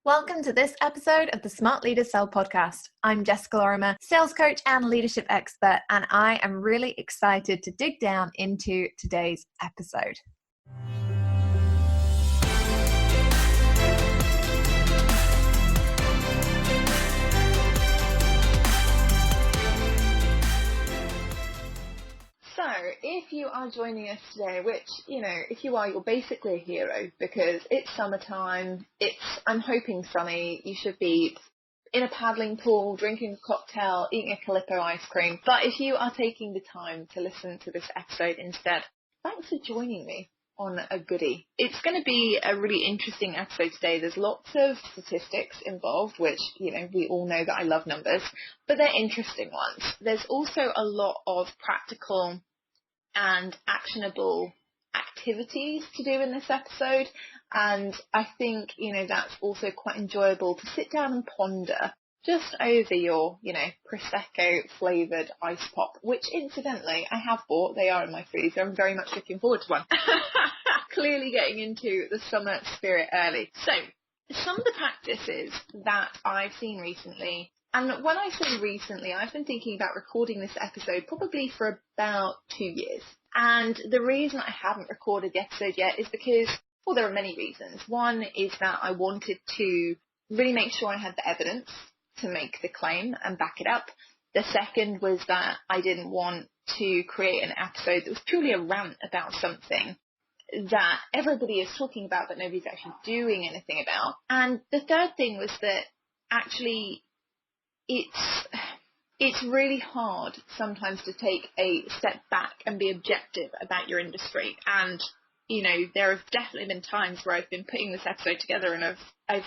Welcome to this episode of the Smart Leaders Sell podcast. I'm Jessica Lorimer, sales coach and leadership expert, and I am really excited to dig down into today's episode. So, if you are joining us today, which, if you are, you're basically a hero because it's summertime, I'm hoping sunny, you should be in a paddling pool, drinking a cocktail, eating a Calippo ice cream. But if you are taking the time to listen to this episode instead, thanks for joining me on a goodie. It's going to be a really interesting episode today. There's lots of statistics involved, which, we all know that I love numbers, but they're interesting ones. There's also a lot of practical and actionable activities to do in this episode, and I think that's also quite enjoyable to sit down and ponder just over your Prosecco flavoured ice pop, which incidentally I have bought. They are in my freezer. I'm very much looking forward to one. Clearly getting into the summer spirit early. So some of the practices that I've seen recently, and when I say recently, I've been thinking about recording this episode probably for about 2 years. And the reason I haven't recorded the episode yet is because, well, there are many reasons. One is that I wanted to really make sure I had the evidence to make the claim and back it up. The second was that I didn't want to create an episode that was truly a rant about something that everybody is talking about but nobody's actually doing anything about. And the third thing was that actually it's really hard sometimes to take a step back and be objective about your industry. And, there have definitely been times where I've been putting this episode together and I've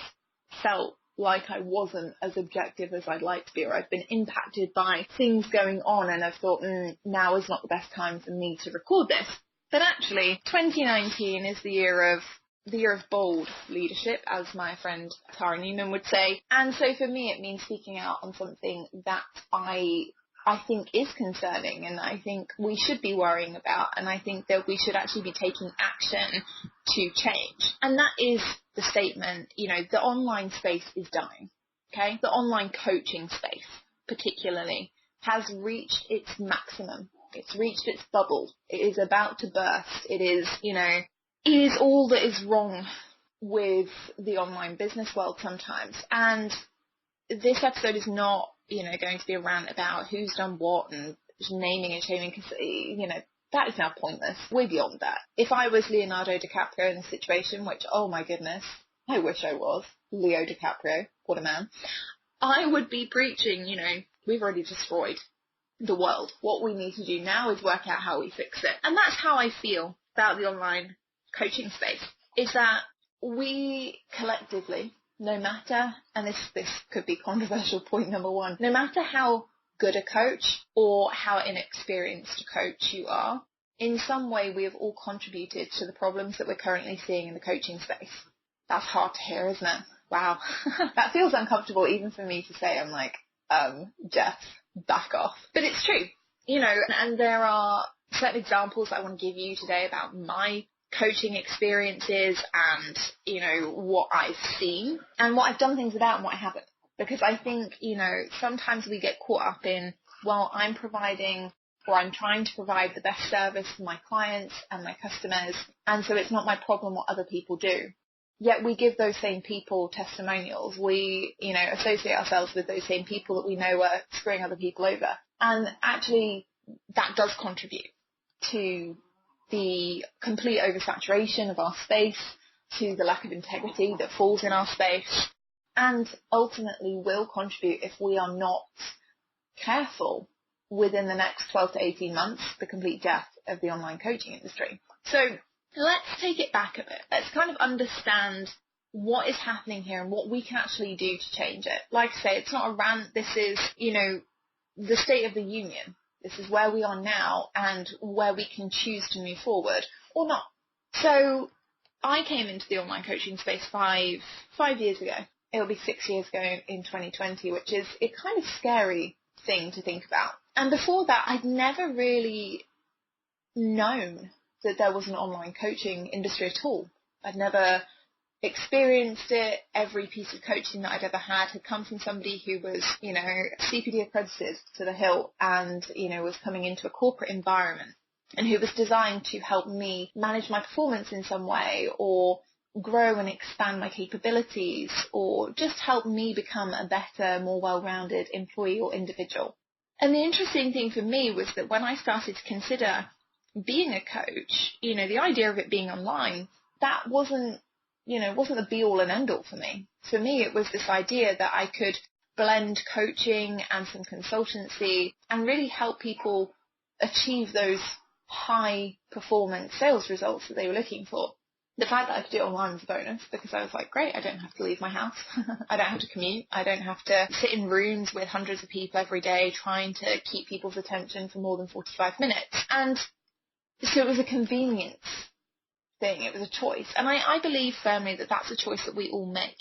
felt like I wasn't as objective as I'd like to be, or I've been impacted by things going on and I've thought, now is not the best time for me to record this. But actually, 2019 is the year of bold leadership, as my friend Tara Newman would say. And so for me, it means speaking out on something that I think is concerning and I think we should be worrying about, and I think that we should actually be taking action to change. And that is the statement, the online space is dying, okay? The online coaching space, particularly, has reached its maximum. It's reached its bubble. It is about to burst. It is all that is wrong with the online business world sometimes. And this episode is not, going to be a rant about who's done what and naming and shaming, because, that is now pointless. Way beyond that. If I was Leonardo DiCaprio in this situation, which, oh my goodness, I wish I was Leo DiCaprio, what a man, I would be preaching, we've already destroyed the world. What we need to do now is work out how we fix it. And that's how I feel about the online coaching space, is that we collectively, no matter, and this could be controversial point number one, no matter how good a coach or how inexperienced a coach you are, in some way we have all contributed to the problems that we're currently seeing in the coaching space. That's hard to hear, isn't it? Wow. That feels uncomfortable even for me to say. I'm like, Jeff, back off. But it's true, and there are certain examples I want to give you today about my coaching experiences and, what I've seen and what I've done things about and what I haven't. Because I think, sometimes we get caught up in, well, I'm providing or I'm trying to provide the best service for my clients and my customers, and so it's not my problem what other people do. Yet we give those same people testimonials. We, associate ourselves with those same people that we know are screwing other people over. And actually, that does contribute to the complete oversaturation of our space, to the lack of integrity that falls in our space, and ultimately will contribute, if we are not careful, within the next 12 to 18 months, the complete death of the online coaching industry. So let's take it back a bit. Let's kind of understand what is happening here and what we can actually do to change it. Like I say, it's not a rant. This is, the state of the union. This is where we are now and where we can choose to move forward or not. So I came into the online coaching space five years ago. It'll be 6 years ago in 2020, which is a kind of scary thing to think about. And before that, I'd never really known that there was an online coaching industry at all. I'd never experienced it. Every piece of coaching that I'd ever had come from somebody who was, CPD accredited to the hilt and, was coming into a corporate environment and who was designed to help me manage my performance in some way or grow and expand my capabilities or just help me become a better, more well-rounded employee or individual. And the interesting thing for me was that when I started to consider being a coach, the idea of it being online, that wasn't the be-all and end-all for me. For me, it was this idea that I could blend coaching and some consultancy and really help people achieve those high-performance sales results that they were looking for. The fact that I could do it online was a bonus because I was like, great, I don't have to leave my house. I don't have to commute. I don't have to sit in rooms with hundreds of people every day trying to keep people's attention for more than 45 minutes. And so it was a convenience thing. It was a choice. And I believe firmly that that's a choice that we all make.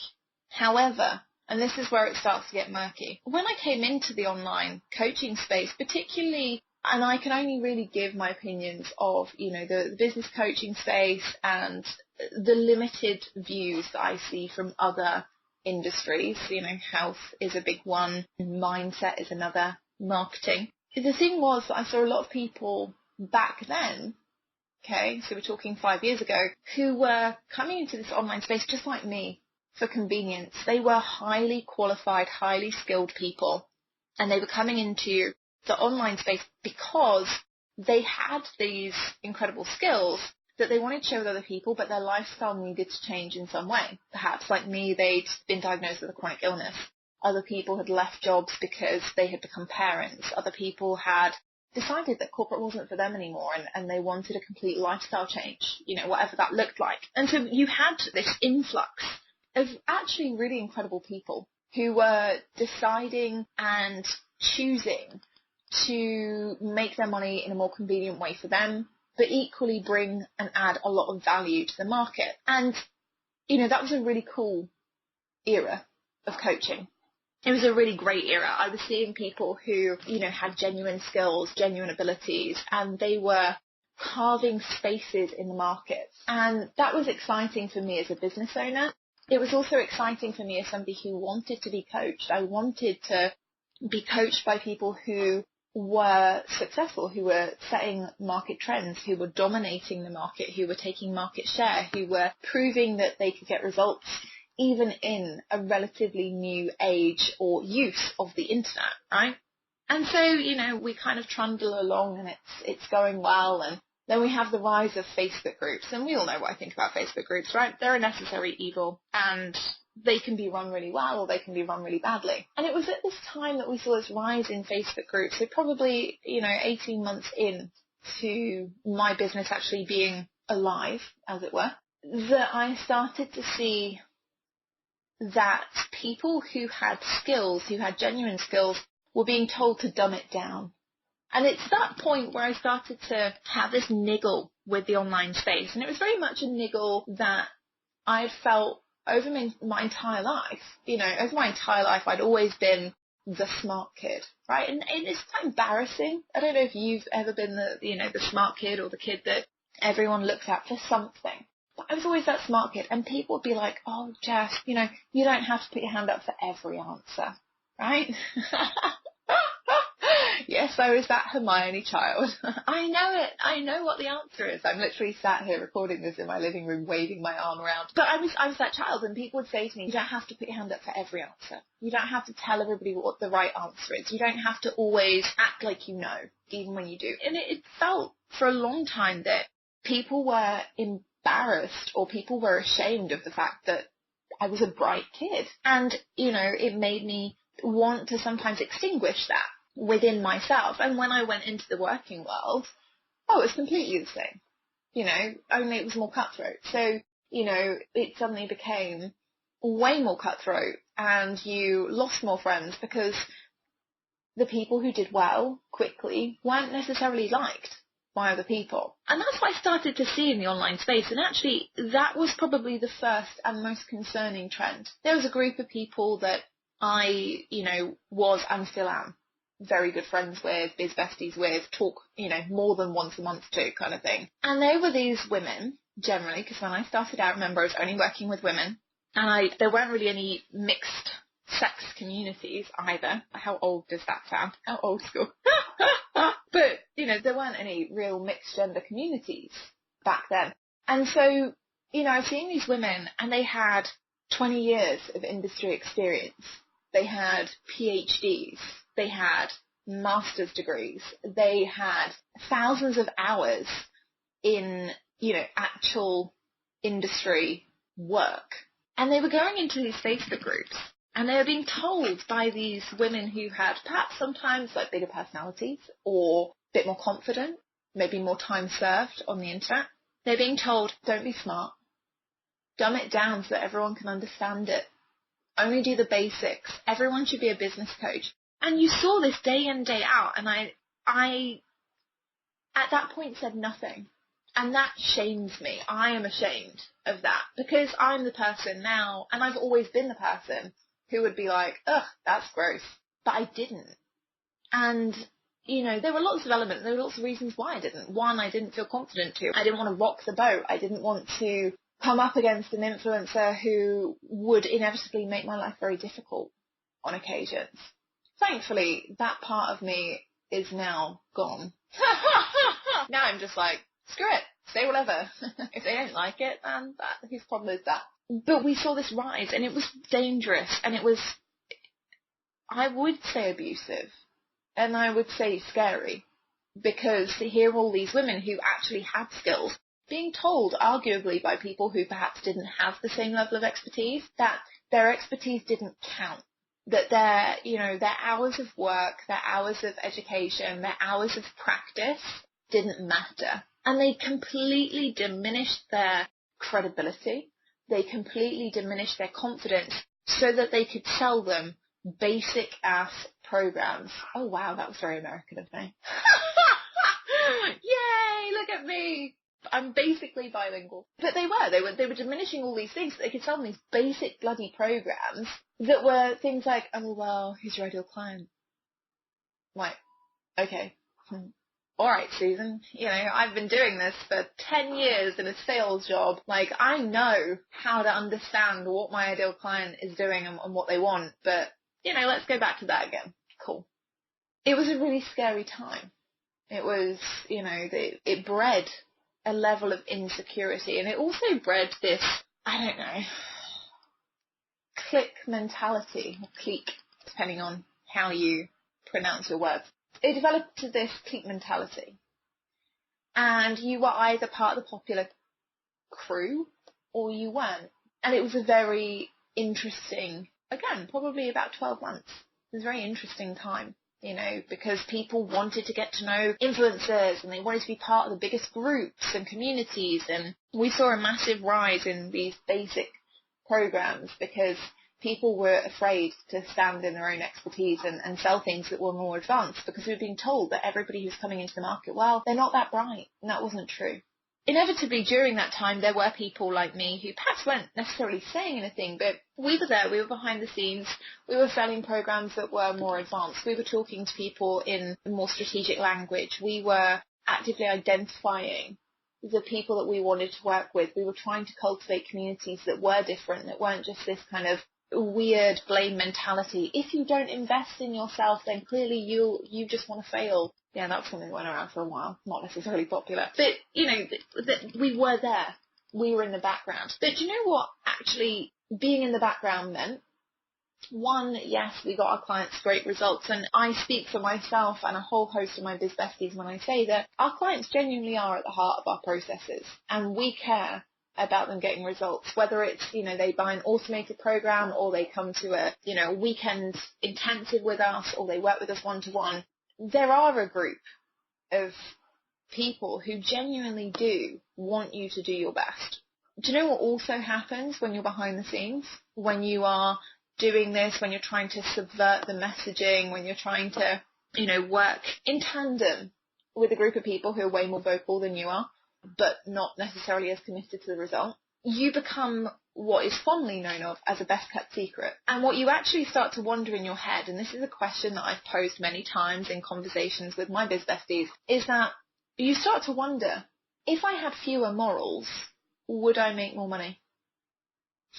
However, and this is where it starts to get murky, when I came into the online coaching space, particularly, and I can only really give my opinions of, the business coaching space and the limited views that I see from other industries. Health is a big one, mindset is another, marketing. The thing was that I saw a lot of people back then, okay, so we're talking 5 years ago, who were coming into this online space just like me for convenience. They were highly qualified, highly skilled people, and they were coming into the online space because they had these incredible skills that they wanted to share with other people, but their lifestyle needed to change in some way. Perhaps like me, they'd been diagnosed with a chronic illness. Other people had left jobs because they had become parents. Other people had decided that corporate wasn't for them anymore and they wanted a complete lifestyle change, whatever that looked like. And so you had this influx of actually really incredible people who were deciding and choosing to make their money in a more convenient way for them, but equally bring and add a lot of value to the market. And, that was a really cool era of coaching. It was a really great era. I was seeing people who, had genuine skills, genuine abilities, and they were carving spaces in the market. And that was exciting for me as a business owner. It was also exciting for me as somebody who wanted to be coached. I wanted to be coached by people who were successful, who were setting market trends, who were dominating the market, who were taking market share, who were proving that they could get results even in a relatively new age or use of the internet, right? And so, we kind of trundle along and it's going well. And then we have the rise of Facebook groups. And we all know what I think about Facebook groups, right? They're a necessary evil and they can be run really well or they can be run really badly. And it was at this time that we saw this rise in Facebook groups. So probably, 18 months in to my business actually being alive, as it were, that I started to see that people who had skills, who had genuine skills, were being told to dumb it down. And it's that point where I started to have this niggle with the online space. And it was very much a niggle that I had felt over my entire life. Over my entire life, I'd always been the smart kid, right? And it's quite embarrassing. I don't know if you've ever been the smart kid or the kid that everyone looks at for something. I was always that smart kid, and people would be like, oh, Jess, you don't have to put your hand up for every answer, right? Yes, I was that Hermione child. I know it. I know what the answer is. I'm literally sat here recording this in my living room, waving my arm around. But I was that child, and people would say to me, you don't have to put your hand up for every answer. You don't have to tell everybody what the right answer is. You don't have to always act like you know, even when you do. And it felt for a long time that people were embarrassed or people were ashamed of the fact that I was a bright kid. And, it made me want to sometimes extinguish that within myself. And when I went into the working world, it was completely the same. Only it was more cutthroat. So, it suddenly became way more cutthroat and you lost more friends because the people who did well quickly weren't necessarily liked by other people. And that's what I started to see in the online space. And actually, that was probably the first and most concerning trend. There was a group of people that I, was and still am very good friends with, biz besties with, talk, more than once a month to kind of thing. And they were these women generally, because when I started out, remember, I was only working with women, and there weren't really any mixed sex communities either. How old does that sound? How old school? But, there weren't any real mixed gender communities back then. And so, I've seen these women, and they had 20 years of industry experience. They had PhDs. They had master's degrees. They had thousands of hours in, actual industry work. And they were going into these Facebook groups, and they were being told by these women who had perhaps sometimes like bigger personalities or a bit more confident, maybe more time served on the internet. They're being told, don't be smart. Dumb it down so that everyone can understand it. Only do the basics. Everyone should be a business coach. And you saw this day in, day out, and I at that point said nothing. And that shames me. I am ashamed of that, because I'm the person now, and I've always been the person who would be like, ugh, that's gross. But I didn't. And, there were lots of elements. There were lots of reasons why I didn't. One, I didn't feel confident to. I didn't want to rock the boat. I didn't want to come up against an influencer who would inevitably make my life very difficult on occasions. Thankfully, that part of me is now gone. Now I'm just like, screw it, say whatever. If they don't like it, then whose problem is that? But we saw this rise, and it was dangerous, and it was, I would say, abusive, and I would say scary, because to hear all these women who actually had skills being told, arguably by people who perhaps didn't have the same level of expertise, that their expertise didn't count, that their hours of work, their hours of education, their hours of practice didn't matter. And they completely diminished their credibility. They completely diminished their confidence so that they could sell them basic ass programs. Oh wow, that was very American of me. Yay, look at me. I'm basically bilingual. But they were diminishing all these things so they could sell them these basic bloody programs that were things like, oh well, who's your ideal client? Like, okay. All right, Susan, I've been doing this for 10 years in a sales job. Like, I know how to understand what my ideal client is doing and what they want. But, let's go back to that again. Cool. It was a really scary time. It was, it bred a level of insecurity. And it also bred this, I don't know, clique mentality, or clique, depending on how you pronounce your words. It developed to this clique mentality, and you were either part of the popular crew or you weren't. And it was a very interesting, again, probably about 12 months. It was a very interesting time, because people wanted to get to know influencers, and they wanted to be part of the biggest groups and communities. And we saw a massive rise in these basic programs because people were afraid to stand in their own expertise and sell things that were more advanced, because we were being told that everybody who's coming into the market, well, they're not that bright. And that wasn't true. Inevitably, during that time, there were people like me who perhaps weren't necessarily saying anything, but we were there. We were behind the scenes. We were selling programs that were more advanced. We were talking to people in more strategic language. We were actively identifying the people that we wanted to work with. We were trying to cultivate communities that were different, that weren't just this kind of weird blame mentality. If you don't invest in yourself, then clearly you just want to fail. Yeah, that's something that went around for a while. Not necessarily popular. But, we were there. We were in the background. But do you know what actually being in the background meant? One, yes, we got our clients great results, and I speak for myself and a whole host of my biz besties when I say that our clients genuinely are at the heart of our processes, and we care about them getting results, whether it's, they buy an automated program, or they come to a weekend intensive with us, or they work with us one-to-one. There are a group of people who genuinely do want you to do your best. Do you know what also happens when you're behind the scenes? When you are doing this, when you're trying to subvert the messaging, when you're trying to, work in tandem with a group of people who are way more vocal than you are, but not necessarily as committed to the result, you become what is fondly known of as a best-kept secret. And what you actually start to wonder in your head, and this is a question that I've posed many times in conversations with my biz besties, is that you start to wonder, if I had fewer morals, would I make more money?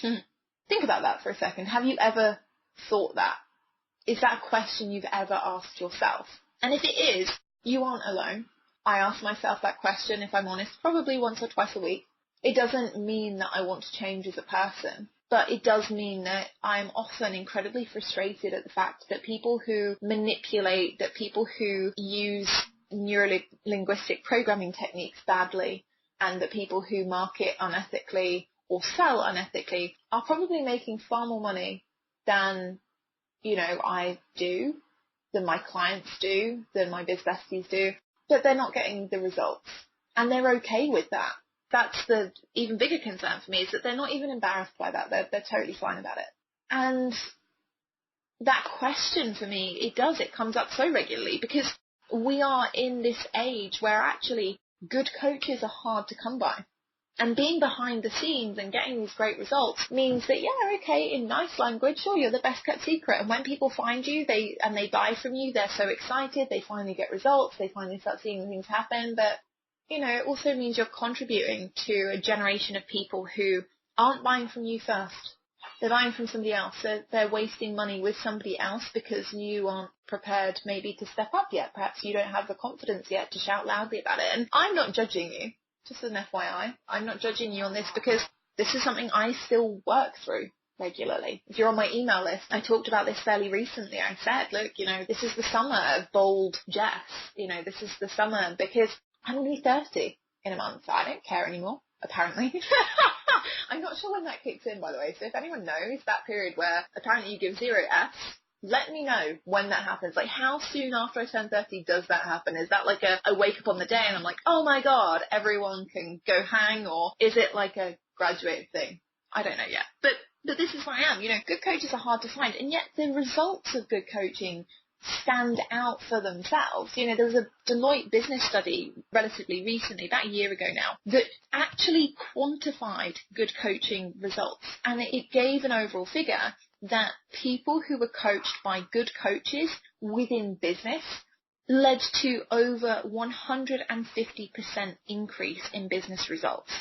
Think about that for a second. Have you ever thought that? Is that a question you've ever asked yourself? And if it is, you aren't alone. I ask myself that question, if I'm honest, probably once or twice a week. It doesn't mean that I want to change as a person, but it does mean that I'm often incredibly frustrated at the fact that people who manipulate, that people who use neuro-linguistic programming techniques badly, and that people who market unethically or sell unethically are probably making far more money than, I do, than my clients do, than my biz besties do, but they're not getting the results. And they're okay with that. That's the even bigger concern for me, is that they're not even embarrassed by that. They're totally fine about it. And that question for me, it comes up so regularly, because we are in this age where actually good coaches are hard to come by. And being behind the scenes and getting these great results means that, yeah, okay, in nice language, sure, you're the best kept secret. And when people find you, they buy from you, they're so excited, they finally get results, they finally start seeing things happen. But, it also means you're contributing to a generation of people who aren't buying from you first. They're buying from somebody else. They're wasting money with somebody else because you aren't prepared maybe to step up yet. Perhaps you don't have the confidence yet to shout loudly about it. And I'm not judging you. Just an FYI, I'm not judging you on this, because this is something I still work through regularly. If you're on my email list, I talked about this fairly recently. I said, look, this is the summer of bold Jess. This is the summer, because I'm going to be 30 in a month. I don't care anymore, apparently. I'm not sure when that kicks in, by the way. So if anyone knows that period where apparently you give 0 Fs, let me know when that happens. Like, how soon after I turn 30 does that happen? Is that like I wake up on the day and I'm like, oh my God, everyone can go hang? Or is it like a graduate thing? I don't know yet. But this is where I am. Good coaches are hard to find. And yet the results of good coaching stand out for themselves. There was a Deloitte business study relatively recently, about a year ago now, that actually quantified good coaching results. And it gave an overall figure that people who were coached by good coaches within business led to over 150% increase in business results.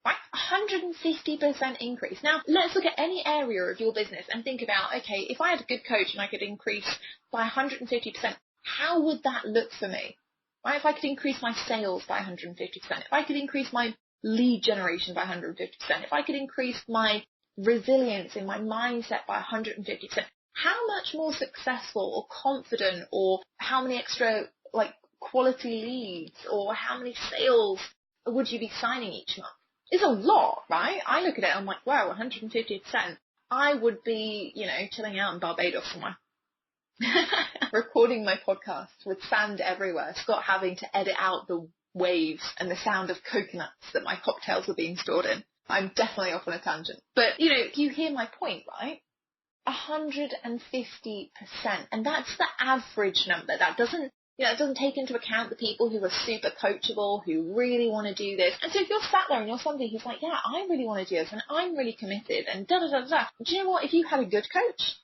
Right? 150% increase. Now, let's look at any area of your business and think about, okay, if I had a good coach and I could increase by 150%, how would that look for me? Right? If I could increase my sales by 150%, if I could increase my lead generation by 150%, if I could increase my resilience in my mindset by 150%, how much more successful or confident, or how many extra quality leads, or how many sales would you be signing each month? It's a lot, right? I look at it, I'm like, wow, 150%. I would be, chilling out in Barbados somewhere. Recording my podcast with sand everywhere, Scott having to edit out the waves and the sound of coconuts that my cocktails are being stored in. I'm definitely off on a tangent. But, you hear my point, right? 150%. And that's the average number. That doesn't take into account the people who are super coachable, who really want to do this. And so if you're sat there and you're somebody who's like, yeah, I really want to do this and I'm really committed and da-da-da-da. Do you know what? If you had a good coach,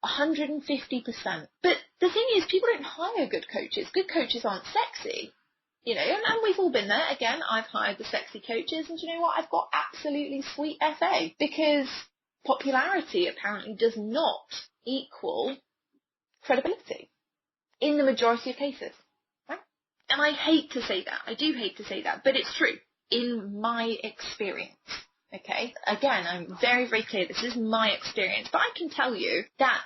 150%. But the thing is, people don't hire good coaches. Good coaches aren't sexy. And we've all been there. Again, I've hired the sexy coaches, and do you know what? I've got absolutely sweet FA, because popularity apparently does not equal credibility in the majority of cases. Right? And I hate to say that. I do hate to say that, but it's true in my experience. Okay? Again, I'm very, very clear. This is my experience, but I can tell you that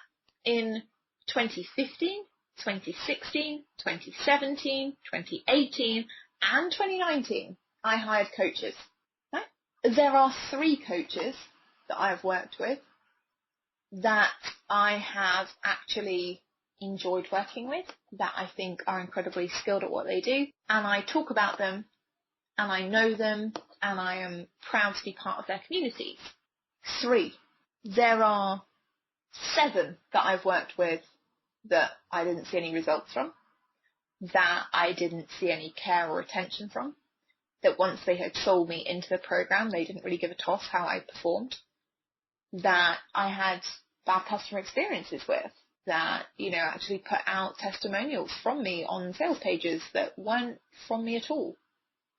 in 2015, 2016, 2017, 2018, and 2019, I hired coaches. Right? There are 3 coaches that I've worked with that I have actually enjoyed working with, that I think are incredibly skilled at what they do, and I talk about them, and I know them, and I am proud to be part of their communities. 3. There are 7 that I've worked with that I didn't see any results from, that I didn't see any care or attention from, that once they had sold me into the program, they didn't really give a toss how I performed, that I had bad customer experiences with, that, actually put out testimonials from me on sales pages that weren't from me at all,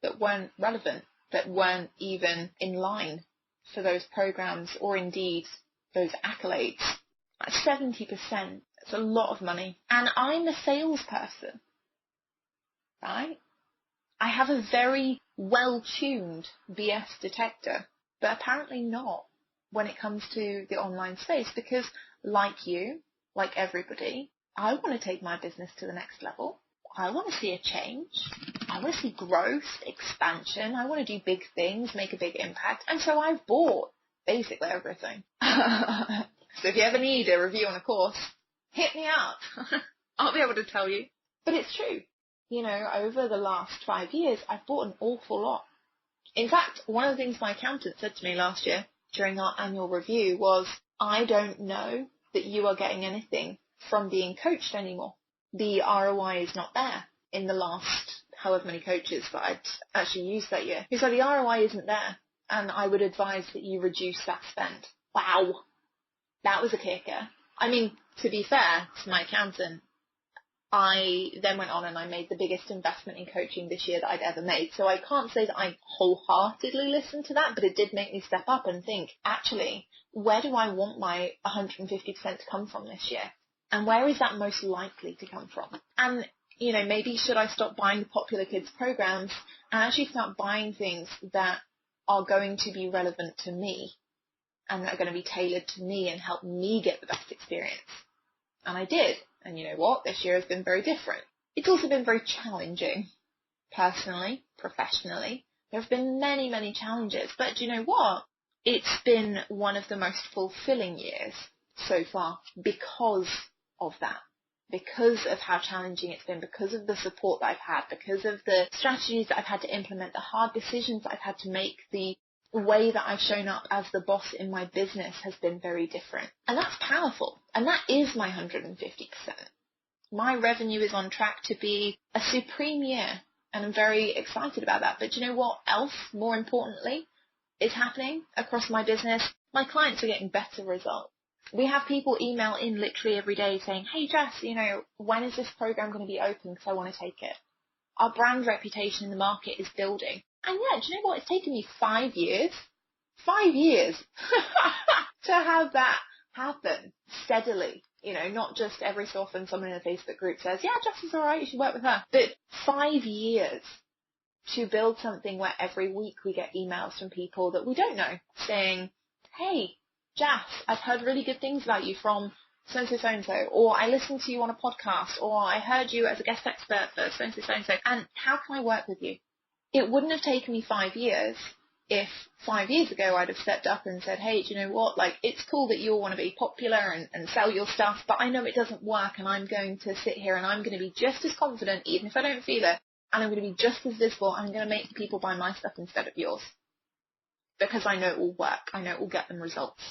that weren't relevant, that weren't even in line for those programs or indeed those accolades. That's 70%. It's a lot of money. And I'm a salesperson, right? I have a very well-tuned BS detector, but apparently not when it comes to the online space, because like you, like everybody, I want to take my business to the next level. I want to see a change. I want to see growth, expansion. I want to do big things, make a big impact. And so I've bought basically everything. So if you ever need a review on a course, hit me up. I'll be able to tell you. But it's true. You know, over the last 5 years, I've bought an awful lot. In fact, one of the things my accountant said to me last year during our annual review was, I don't know that you are getting anything from being coached anymore. The ROI is not there in the last however many coaches that I'd actually used that year. He said the ROI isn't there, and I would advise that you reduce that spend. Wow, that was a kicker. I mean, to be fair to my accountant, I then went on and I made the biggest investment in coaching this year that I'd ever made. So I can't say that I wholeheartedly listened to that, but it did make me step up and think, actually, where do I want my 150% to come from this year? And where is that most likely to come from? And, you know, maybe should I stop buying the popular kids programs and actually start buying things that are going to be relevant to me and that are going to be tailored to me and help me get the best experience? And I did. And you know what? This year has been very different. It's also been very challenging, personally, professionally. There have been many, many challenges. But do you know what? It's been one of the most fulfilling years so far because of that. Because of how challenging it's been, because of the support that I've had, because of the strategies that I've had to implement, the hard decisions that I've had to make, the way that I've shown up as the boss in my business has been very different. And that's powerful. And that is my 150%. My revenue is on track to be a supreme year. And I'm very excited about that. But do you know what else, more importantly, is happening across my business? My clients are getting better results. We have people email in literally every day saying, hey, Jess, you know, when is this program going to be open? Because I want to take it. Our brand reputation in the market is building. And yeah, do you know what? It's taken me 5 years to have that happen steadily. You know, not just every so often someone in a Facebook group says, yeah, Jess is all right, you should work with her. But 5 years to build something where every week we get emails from people that we don't know saying, hey, Jess, I've heard really good things about you from so-and-so, so-and-so, or I listened to you on a podcast, or I heard you as a guest expert for so-and-so, so-and-so, and how can I work with you? It wouldn't have taken me 5 years if 5 years ago I'd have stepped up and said, hey, do you know what, like, it's cool that you all want to be popular and sell your stuff, but I know it doesn't work, and I'm going to sit here and I'm going to be just as confident, even if I don't feel it, and I'm going to be just as visible, and I'm going to make people buy my stuff instead of yours. Because I know it will work. I know it will get them results.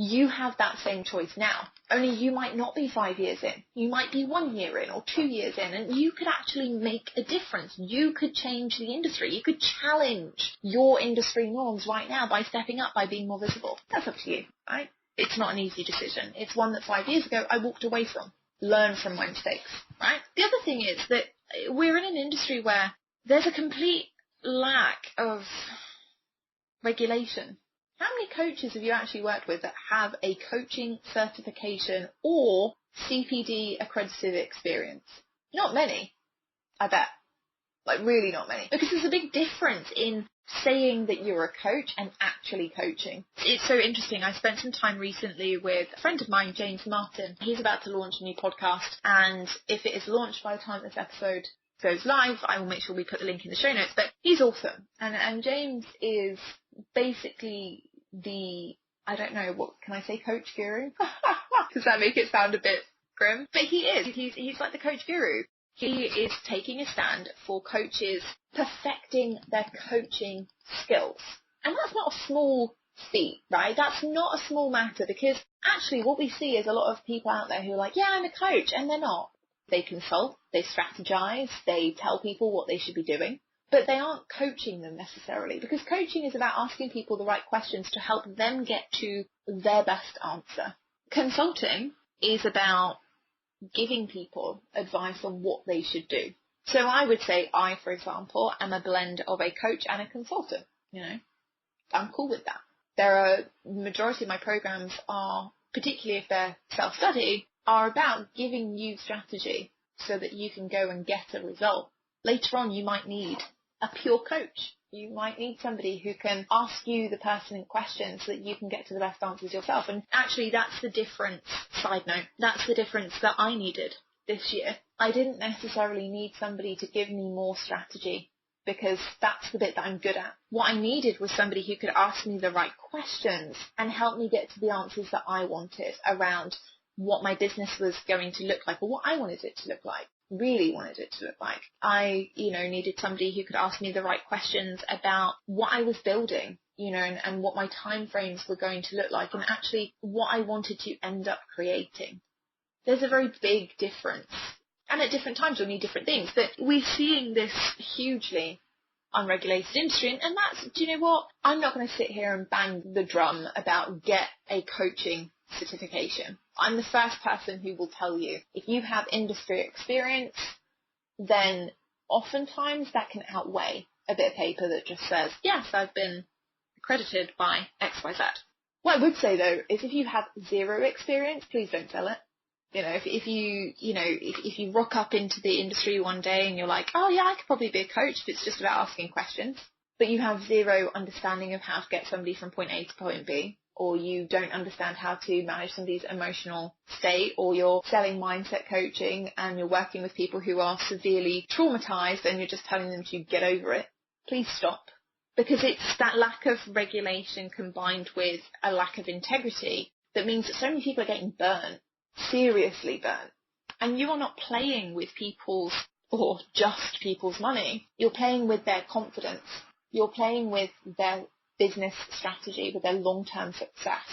You have that same choice now. Only you might not be 5 years in. You might be 1 year in or 2 years in, and you could actually make a difference. You could change the industry. You could challenge your industry norms right now by stepping up, by being more visible. That's up to you, right? It's not an easy decision. It's one that 5 years ago I walked away from. Learn from my mistakes, right? The other thing is that we're in an industry where there's a complete lack of regulation. How many coaches have you actually worked with that have a coaching certification or CPD accredited experience? Not many, I bet. Like, really not many. Because there's a big difference in saying that you're a coach and actually coaching. It's so interesting. I spent some time recently with a friend of mine, James Martin. He's about to launch a new podcast, and if it is launched by the time this episode goes live, I will make sure we put the link in the show notes. But he's awesome. And James is basically I don't know, what can I say, coach guru? Does that make it sound a bit grim? But he is. He's like the coach guru. He is taking a stand for coaches perfecting their coaching skills. And that's not a small feat, right? That's not a small matter, because actually what we see is a lot of people out there who are like, yeah, I'm a coach, and they're not. They consult, they strategize, they tell people what they should be doing. But they aren't coaching them necessarily, because coaching is about asking people the right questions to help them get to their best answer. Consulting is about giving people advice on what they should do. So I would say I, for example, am a blend of a coach and a consultant. I'm cool with that. Majority of my programs are, particularly if they're self-study, are about giving you strategy so that you can go and get a result. Later on, you might need a pure coach. You might need somebody who can ask you the pertinent questions so that you can get to the best answers yourself. And actually, that's the difference. Side note, that's the difference that I needed this year. I didn't necessarily need somebody to give me more strategy, because that's the bit that I'm good at. What I needed was somebody who could ask me the right questions and help me get to the answers that I wanted around what my business was going to look like, or what I wanted it to look like, really wanted it to look like. I, needed somebody who could ask me the right questions about what I was building, and what my timeframes were going to look like, and actually what I wanted to end up creating. There's a very big difference. And at different times you'll need different things, but we're seeing this hugely unregulated industry. And that's, do you know what? I'm not going to sit here and bang the drum about get a coaching certification. I'm the first person who will tell you, if you have industry experience, then oftentimes that can outweigh a bit of paper that just says, yes, I've been accredited by XYZ. What I would say though is if you have zero experience, please don't sell it. If you rock up into the industry one day and you're like, oh yeah, I could probably be a coach if it's just about asking questions, but you have zero understanding of how to get somebody from point A to point B, or you don't understand how to manage somebody's emotional state, or you're selling mindset coaching and you're working with people who are severely traumatized and you're just telling them to get over it, please stop. Because it's that lack of regulation combined with a lack of integrity that means that so many people are getting burnt. Seriously burnt. And you are not playing with people's, or just people's money. You're playing with their confidence. You're playing with their business strategy, with their long-term success.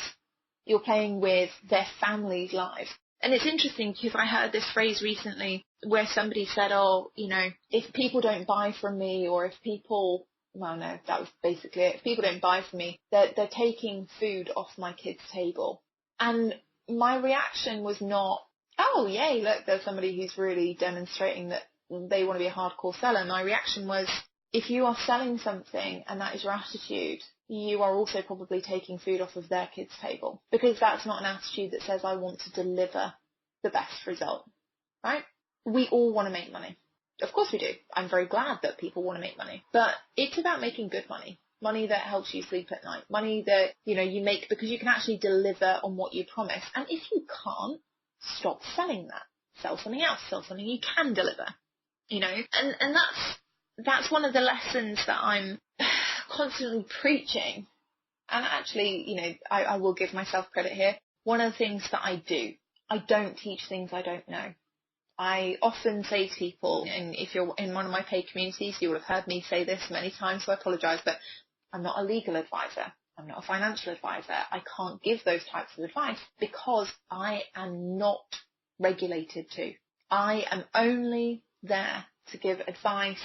You're playing with their family's lives. And it's interesting because I heard this phrase recently where somebody said, if people don't buy from me, or if people, well, no, that was basically it. If people don't buy from me, they're taking food off my kids' table. And my reaction was not, oh, yay, look, there's somebody who's really demonstrating that they want to be a hardcore seller. My reaction was, if you are selling something and that is your attitude, you are also probably taking food off of their kids' table, because that's not an attitude that says I want to deliver the best result, right? We all want to make money. Of course we do. I'm very glad that people want to make money, but it's about making good money. Money that helps you sleep at night, money that, you make because you can actually deliver on what you promise. And if you can't, stop selling that. Sell something else, sell something you can deliver, and that's one of the lessons that I'm constantly preaching. And actually, I will give myself credit here. One of the things that I do, I don't teach things I don't know. I often say to people, and if you're in one of my paid communities, you will have heard me say this many times, so I apologise, but I'm not a legal advisor. I'm not a financial advisor. I can't give those types of advice because I am not regulated to. I am only there to give advice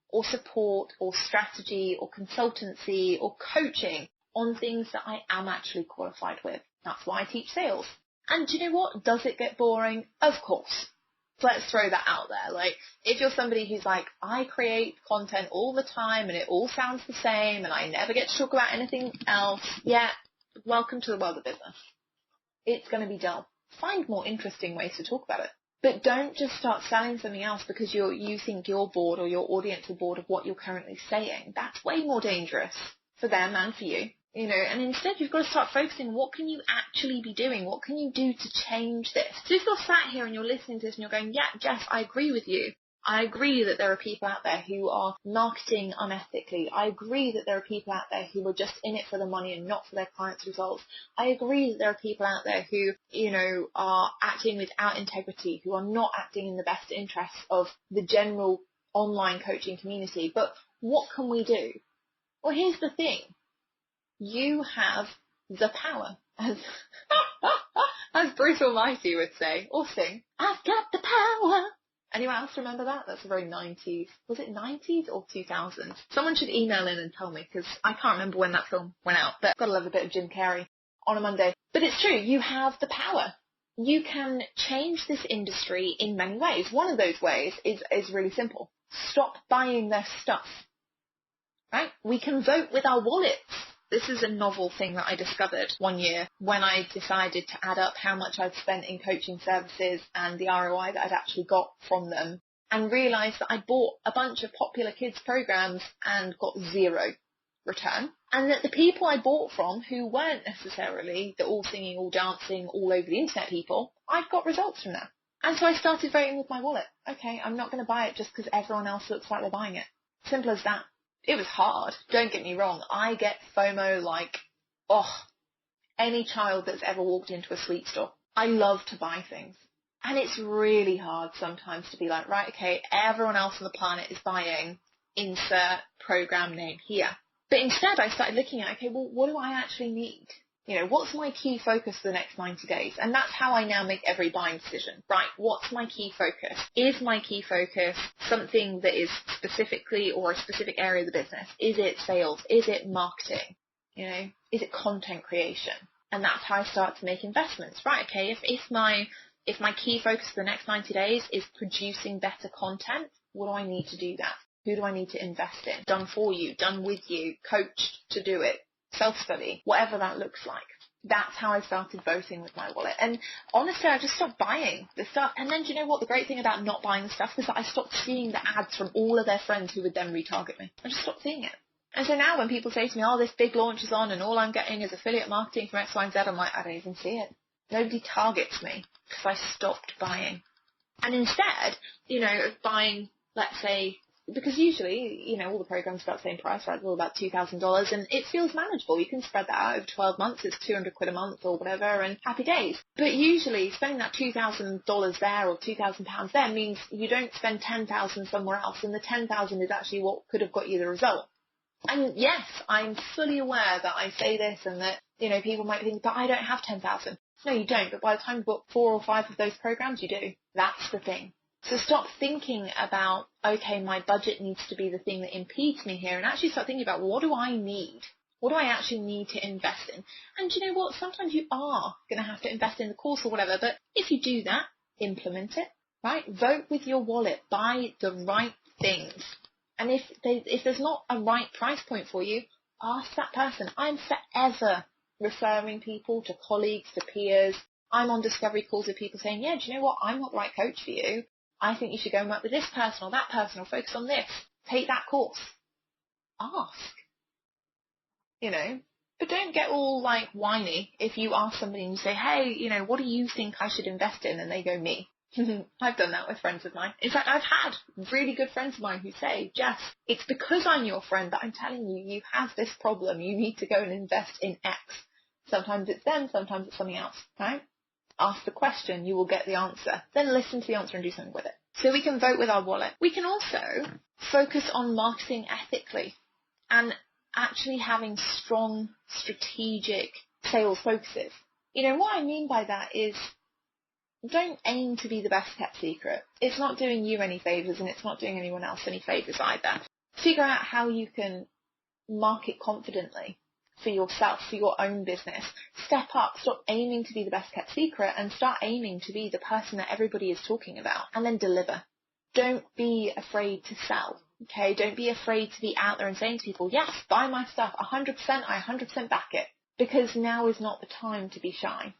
or support or strategy or consultancy or coaching on things that I am actually qualified with. That's why I teach sales. And do you know what? Does it get boring? Of course. Let's throw that out there. Like, if you're somebody who's like, I create content all the time and it all sounds the same and I never get to talk about anything else, yeah, welcome to the world of business. It's going to be dull. Find more interesting ways to talk about it. But don't just start selling something else because you think you're bored or your audience are bored of what you're currently saying. That's way more dangerous for them and for you. And instead you've got to start focusing on what can you actually be doing? What can you do to change this? So if you're sat here and you're listening to this and you're going, yeah, Jess, I agree with you. I agree that there are people out there who are marketing unethically. I agree that there are people out there who are just in it for the money and not for their clients' results. I agree that there are people out there who, are acting without integrity, who are not acting in the best interests of the general online coaching community. But what can we do? Well, here's the thing. You have the power, as Bruce Almighty would say, or sing, I've got the power. Anyone else remember that? That's a very 90s. Was it 90s or 2000s? Someone should email in and tell me, because I can't remember when that film went out, but I've got to love a bit of Jim Carrey on a Monday. But it's true, you have the power. You can change this industry in many ways. One of those ways is really simple. Stop buying their stuff, right? We can vote with our wallets. This is a novel thing that I discovered one year when I decided to add up how much I'd spent in coaching services and the ROI that I'd actually got from them, and realised that I bought a bunch of popular kids programs and got zero return. And that the people I bought from, who weren't necessarily the all singing, all dancing, all over the internet people, I've got results from that. And so I started voting with my wallet. Okay, I'm not going to buy it just because everyone else looks like they're buying it. Simple as that. It was hard. Don't get me wrong. I get FOMO like, any child that's ever walked into a sweet store. I love to buy things. And it's really hard sometimes to be like, right, okay, everyone else on the planet is buying, insert program name here. But instead I started looking at, okay, well, what do I actually need? You know, what's my key focus for the next 90 days? And that's how I now make every buying decision. Right, what's my key focus? Is my key focus something that is specifically or a specific area of the business? Is it sales? Is it marketing? You know, is it content creation? And that's how I start to make investments. Right, okay, if my key focus for the next 90 days is producing better content, what do I need to do that? Who do I need to invest in? Done for you, done with you, coached to do it. Self-study, whatever that looks like. That's how I started voting with my wallet. And honestly, I just stopped buying the stuff. And then do you know what? The great thing about not buying the stuff was that I stopped seeing the ads from all of their friends who would then retarget me. I just stopped seeing it. And so now when people say to me, oh, this big launch is on and all I'm getting is affiliate marketing from X, Y, and Z, I'm like, I don't even see it. Nobody targets me because I stopped buying. And instead, you know, of buying, let's say, because usually, you know, all the programs are about the same price, right? They're all about $2,000 and it feels manageable. You can spread that out over 12 months. It's £200 a month or whatever and happy days. But usually spending that $2,000 there or £2,000 there means you don't spend $10,000 somewhere else, and the $10,000 is actually what could have got you the result. And yes, I'm fully aware that I say this and that, you know, people might think, but I don't have 10,000. No, you don't. But by the time you book 4 or 5 of those programs, you do. That's the thing. So stop thinking about, okay, my budget needs to be the thing that impedes me here, and actually start thinking about, well, what do I need? What do I actually need to invest in? And you know what? Sometimes you are going to have to invest in the course or whatever, but if you do that, implement it, right? Vote with your wallet. Buy the right things. And if there's not a right price point for you, ask that person. I'm forever referring people to colleagues, to peers. I'm on discovery calls with people saying, yeah, do you know what? I'm not the right coach for you. I think you should go and work with this person or that person or focus on this. Take that course. Ask. You know, but don't get all like whiny if you ask somebody and you say, hey, you know, what do you think I should invest in? And they go, me. I've done that with friends of mine. In fact, I've had really good friends of mine who say, Jess, it's because I'm your friend that I'm telling you, you have this problem. You need to go and invest in X. Sometimes it's them, sometimes it's something else, right? Ask the question, you will get the answer. Then listen to the answer and do something with it. So we can vote with our wallet. We can also focus on marketing ethically and actually having strong strategic sales focuses. You know, what I mean by that is don't aim to be the best kept secret. It's not doing you any favours and it's not doing anyone else any favours either. Figure out how you can market confidently for yourself, for your own business. Step up, stop aiming to be the best kept secret and start aiming to be the person that everybody is talking about, and then deliver. Don't be afraid to sell, okay? Don't be afraid to be out there and saying to people, yes, buy my stuff, 100%, I 100% back it. Because now is not the time to be shy.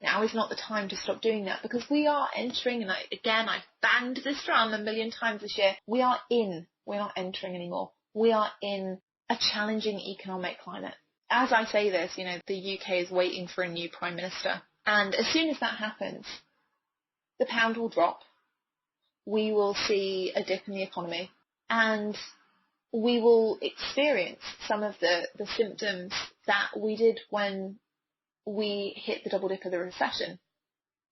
Now is not the time to stop doing that, because we are entering, and I've banged this drum a million times this year, we're not entering anymore. We are in a challenging economic climate. As I say this, you know, the UK is waiting for a new Prime Minister. And as soon as that happens, the pound will drop. We will see a dip in the economy. And we will experience some of the symptoms that we did when we hit the double dip of the recession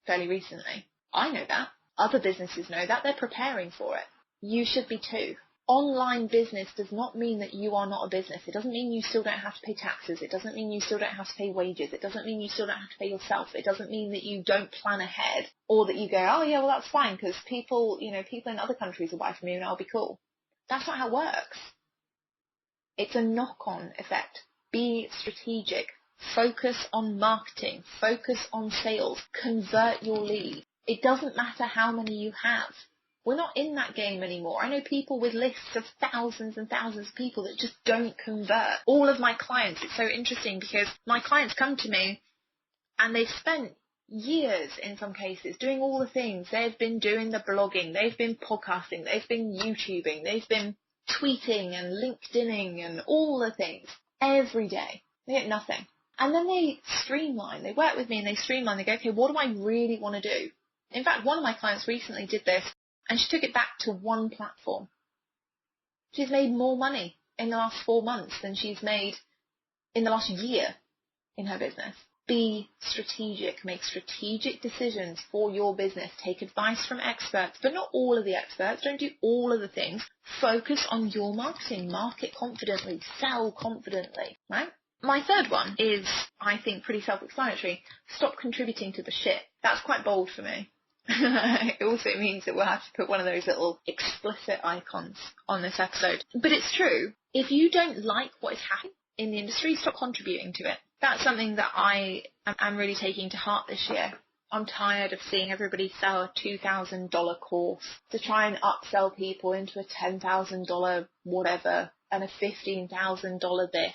fairly recently. I know that. Other businesses know that. They're preparing for it. You should be too. Online business does not mean that you are not a business. It doesn't mean you still don't have to pay taxes. It doesn't mean you still don't have to pay wages. It doesn't mean you still don't have to pay yourself. It doesn't mean that you don't plan ahead, or that you go, oh yeah, well that's fine because people in other countries will buy from you and I'll be cool. That's not how it works. It's a knock-on effect. Be strategic. Focus on marketing. Focus on sales. Convert your lead. It doesn't matter how many you have. We're not in that game anymore. I know people with lists of thousands and thousands of people that just don't convert. All of my clients, it's so interesting because my clients come to me and they've spent years in some cases doing all the things. They've been doing the blogging, they've been podcasting, they've been YouTubing, they've been tweeting and LinkedIning and all the things every day. They get nothing. And then they streamline. They work with me and they streamline. They go, okay, what do I really want to do? In fact, one of my clients recently did this and she took it back to one platform. She's made more money in the last 4 months than she's made in the last year in her business. Be strategic. Make strategic decisions for your business. Take advice from experts, but not all of the experts. Don't do all of the things. Focus on your marketing. Market confidently. Sell confidently, right? My third one is, I think, pretty self-explanatory. Stop contributing to the shit. That's quite bold for me. It also means that we'll have to put one of those little explicit icons on this episode. But it's true. If you don't like what is happening in the industry, stop contributing to it. That's something that I am really taking to heart this year. I'm tired of seeing everybody sell a $2,000 course to try and upsell people into a $10,000 whatever and a $15,000 this.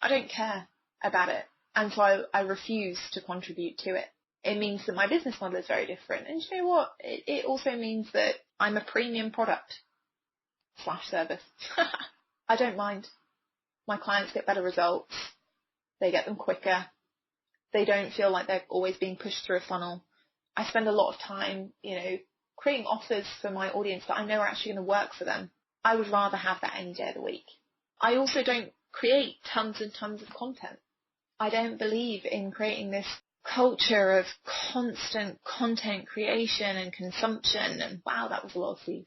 I don't care about it. And so I refuse to contribute to it. It means that my business model is very different. And you know what? It also means that I'm a premium product / service. I don't mind. My clients get better results. They get them quicker. They don't feel like they're always being pushed through a funnel. I spend a lot of time, creating offers for my audience that I know are actually going to work for them. I would rather have that any day of the week. I also don't create tons and tons of content. I don't believe in creating this culture of constant content creation and consumption. And wow, that was a lot of C's.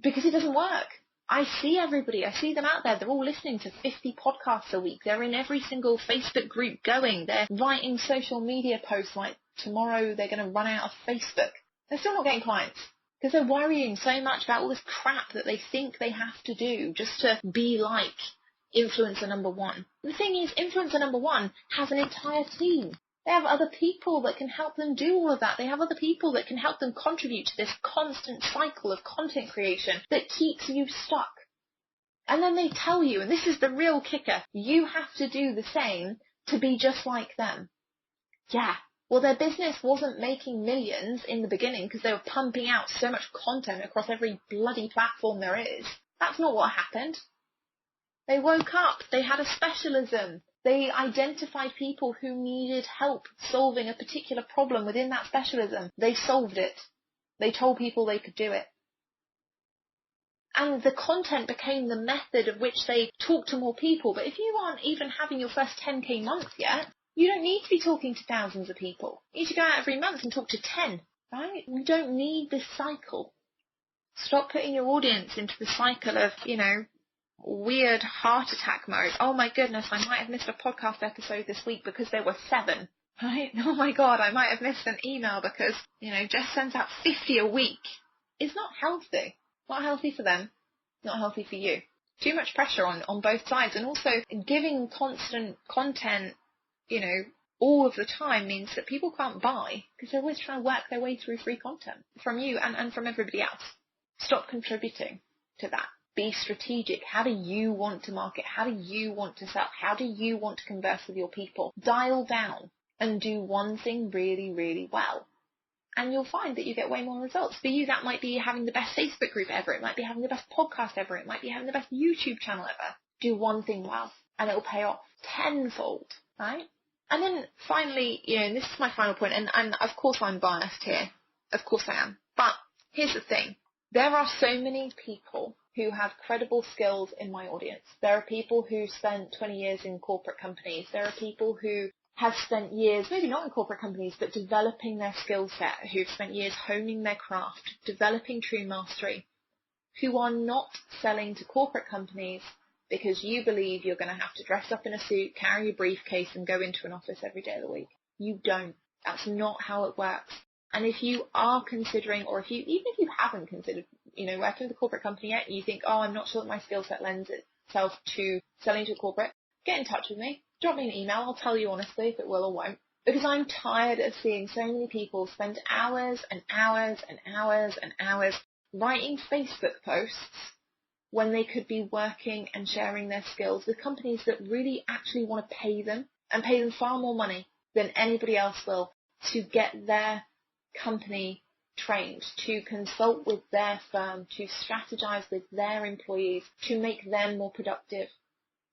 Because it doesn't work. I see everybody. I see them out there. They're all listening to 50 podcasts a week. They're in every single Facebook group going. They're writing social media posts like tomorrow they're going to run out of Facebook. They're still not getting clients because they're worrying so much about all this crap that they think they have to do just to be like influencer number one. The thing is, influencer number one has an entire team. They have other people that can help them do all of that. They have other people that can help them contribute to this constant cycle of content creation that keeps you stuck. And then they tell you, and this is the real kicker, you have to do the same to be just like them. Yeah. Well, their business wasn't making millions in the beginning because they were pumping out so much content across every bloody platform there is. That's not what happened. They woke up. They had a specialism. They identified people who needed help solving a particular problem within that specialism. They solved it. They told people they could do it. And the content became the method of which they talk to more people. But if you aren't even having your first 10k month yet, you don't need to be talking to thousands of people. You need to go out every month and talk to 10, right? We don't need this cycle. Stop putting your audience into the cycle of, weird heart attack mode. Oh my goodness, I might have missed a podcast episode this week because there were 7, right? Oh my God, I might have missed an email because, Jess sends out 50 a week. It's not healthy. Not healthy for them. Not healthy for you. Too much pressure on both sides. And also giving constant content, all of the time means that people can't buy because they're always trying to work their way through free content from you and from everybody else. Stop contributing to that. Be strategic. How do you want to market? How do you want to sell? How do you want to converse with your people? Dial down and do one thing really, really well. And you'll find that you get way more results. For you, that might be having the best Facebook group ever. It might be having the best podcast ever. It might be having the best YouTube channel ever. Do one thing well and it'll pay off tenfold, right? And then finally, this is my final point, and of course I'm biased here. Of course I am. But here's the thing. There are so many people who have credible skills in my audience. There are people who spent 20 years in corporate companies. There are people who have spent years, maybe not in corporate companies, but developing their skill set, who've spent years honing their craft, developing true mastery, who are not selling to corporate companies because you believe you're going to have to dress up in a suit, carry a briefcase, and go into an office every day of the week. You don't. That's not how it works. And if you are considering, or even if you haven't considered, working with a corporate company yet, and you think, oh, I'm not sure that my skill set lends itself to selling to a corporate, get in touch with me. Drop me an email. I'll tell you honestly if it will or won't. Because I'm tired of seeing so many people spend hours and hours and hours and hours writing Facebook posts when they could be working and sharing their skills with companies that really actually want to pay them and pay them far more money than anybody else will to get their company trained, to consult with their firm, to strategize with their employees, to make them more productive,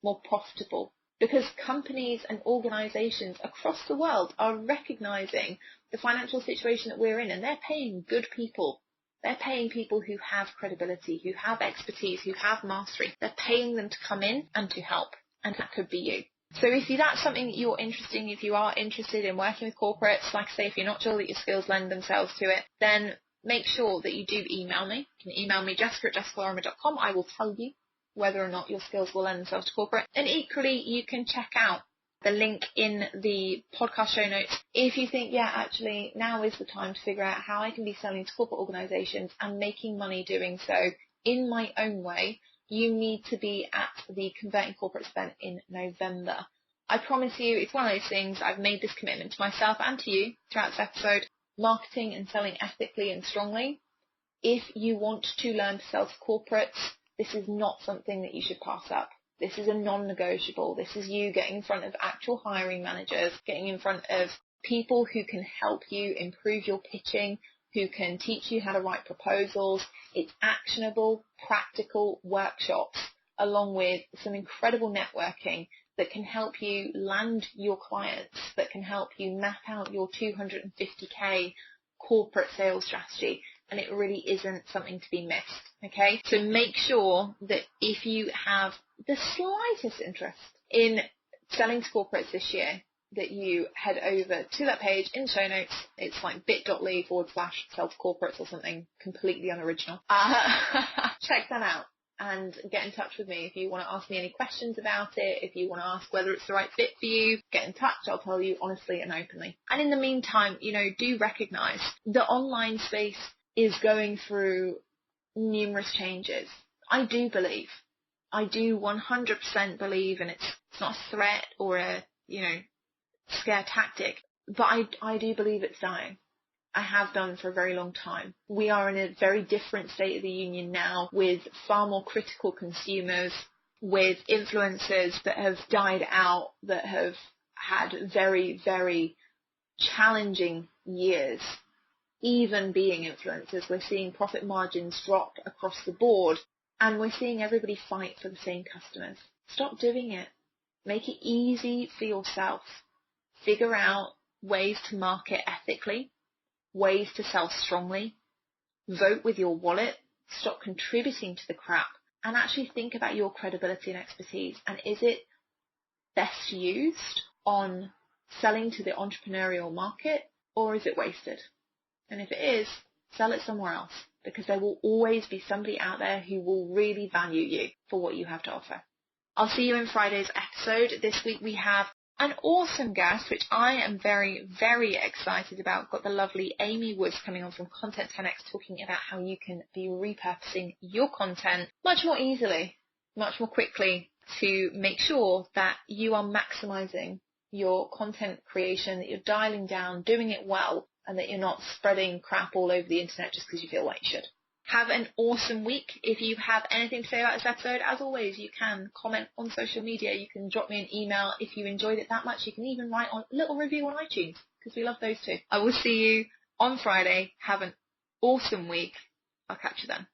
more profitable. Because companies and organizations across the world are recognizing the financial situation that we're in, and they're paying good people. They're paying people who have credibility, who have expertise, who have mastery. They're paying them to come in and to help, and that could be you. So if that's something that you're interested in, if you are interested in working with corporates, like I say, if you're not sure that your skills lend themselves to it, then make sure that you do email me. You can email me, jessica@jessicalorimer.com. I will tell you whether or not your skills will lend themselves to corporate. And equally, you can check out the link in the podcast show notes if you think, yeah, actually, now is the time to figure out how I can be selling to corporate organizations and making money doing so in my own way. You need to be at the Converting Corporate event in November. I promise you, it's one of those things. I've made this commitment to myself and to you throughout this episode. Marketing and selling ethically and strongly. If you want to learn to sell to corporates, this is not something that you should pass up. This is a non-negotiable. This is you getting in front of actual hiring managers, getting in front of people who can help you improve your pitching, who can teach you how to write proposals. It's actionable, practical workshops, along with some incredible networking that can help you land your clients, that can help you map out your 250k corporate sales strategy. And it really isn't something to be missed, okay? So make sure that if you have the slightest interest in selling to corporates this year, that you head over to that page in show notes. It's like bit.ly/sell to corporates or something completely unoriginal. Check that out and get in touch with me if you want to ask me any questions about it. If you want to ask whether it's the right fit for you, get in touch. I'll tell you honestly and openly. And in the meantime, do recognize the online space is going through numerous changes. I do 100% believe, and it's not a threat or a, scare tactic, but I do believe it's dying. I have done for a very long time. We are in a very different state of the union now, with far more critical consumers, with influencers that have died out, that have had very, very challenging years. Even being influencers, we're seeing profit margins drop across the board, and we're seeing everybody fight for the same customers. Stop doing it. Make it easy for yourself. Figure out ways to market ethically, ways to sell strongly, vote with your wallet, stop contributing to the crap, and actually think about your credibility and expertise. And is it best used on selling to the entrepreneurial market, or is it wasted? And if it is, sell it somewhere else, because there will always be somebody out there who will really value you for what you have to offer. I'll see you in Friday's episode. This week we have an awesome guest, which I am very, very excited about. Got the lovely Amy Woods coming on from Content 10X, talking about how you can be repurposing your content much more easily, much more quickly, to make sure that you are maximizing your content creation, that you're dialing down, doing it well, and that you're not spreading crap all over the internet just because you feel like you should. Have an awesome week. If you have anything to say about this episode, as always, you can comment on social media. You can drop me an email if you enjoyed it that much. You can even write a little review on iTunes, because we love those too. I will see you on Friday. Have an awesome week. I'll catch you then.